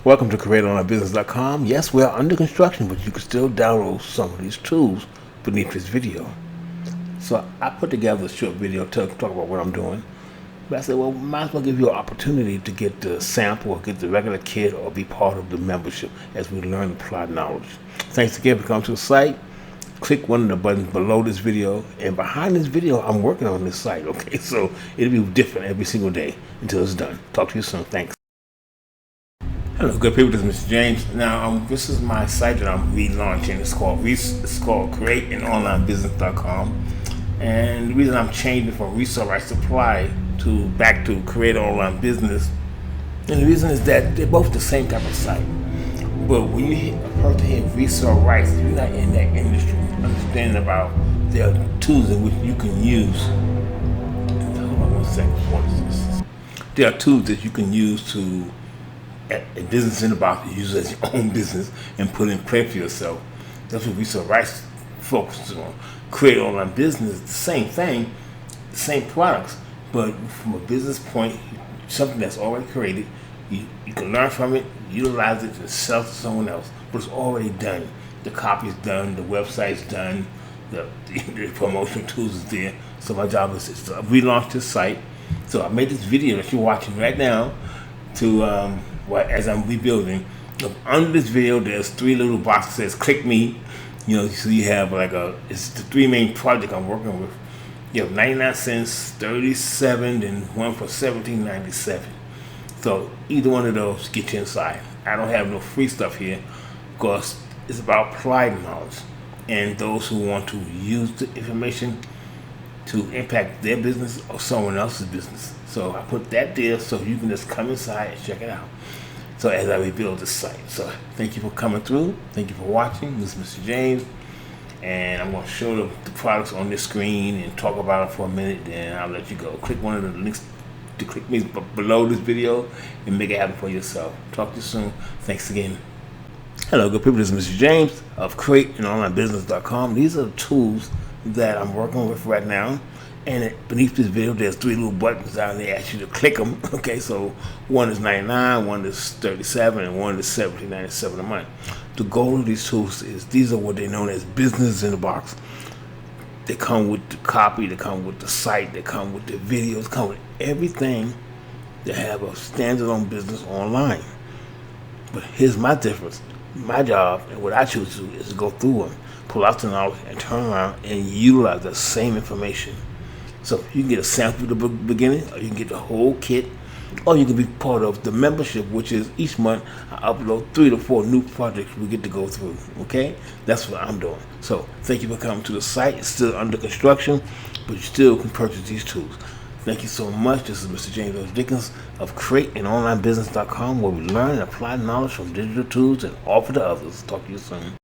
Welcome to CreateOnlineBusiness.com. Yes, we are under construction, but you can still download some of these tools beneath this video. So I put together a short video to talk about what I'm doing. But I said, well, might as well give you an opportunity to get the sample or get the regular kit or be part of the membership as we learn and apply knowledge. Thanks again for coming to the site. Click one of the buttons below this video, and behind this video, I'm working on this site, okay? So it'll be different every single day until it's done. Talk to you soon. Thanks. Hello, good people. This is Mr. James. Now, this is my site that I'm relaunching. It's called CreateAnOnlineBusiness.com, and the reason I'm changing from Resale Rights Supply to back to Create Online Business, and the reason is that they're both the same type of site. But when you hear a person hear resale rights, if you're not in that industry, understanding about there are tools in which you can use. Hold on 1 second. What is this? There are tools that you can use to a business in the box, you use it as your own business and put in play for yourself. That's what resale rights focuses on. Create Online Business, the same thing, the same products, but from a business point, something that's already created, you can learn from it, utilize it, and sell it to someone else. But it's already done. The copy's done, the website's done, the promotion tools is there. So my job is to relaunch this site. So I made this video that you're watching right now to as I'm rebuilding. Under this video, there's 3 little boxes that says "Click Me." You know, so you have it's the 3 main projects I'm working with. You have 99 cents, 37, and one for $17.97. So either one of those get you inside. I don't have no free stuff here because it's about applied knowledge and those who want to use the information to impact their business or someone else's business. So I put that there so you can just come inside and check it out. So as I rebuild the site. So thank you for coming through. Thank you for watching. This is Mr. James. And I'm going to show the products on this screen and talk about them for a minute, then I'll let you go. Click one of the links to click me below this video and make it happen for yourself. Talk to you soon. Thanks again. Hello, good people. This is Mr. James of CreateAnOnlineBusiness.com. These are the tools that I'm working with right now. And beneath this video, there's 3 little buttons down there. Ask you to click them. Okay, so one is 99, one is 37, and one is $17.97 a month. The goal of these tools is these are what they're known as business in the box. They come with the copy, they come with the site, they come with the videos, come with everything to have a standalone business online. But here's my difference. My job and what I choose to do is to go through them, pull out the knowledge, and turn around and utilize the same information. So you can get a sample at the beginning, or you can get the whole kit, or you can be part of the membership, which is each month I upload 3 to 4 new projects we get to go through. Okay, that's what I'm doing. So thank you for coming to the site. It's still under construction, but you still can purchase these tools. Thank you so much. This is Mr. James L. Dickens of CreateAnOnlineBusiness.com, where we learn and apply knowledge from digital tools and offer to others. Talk to you soon.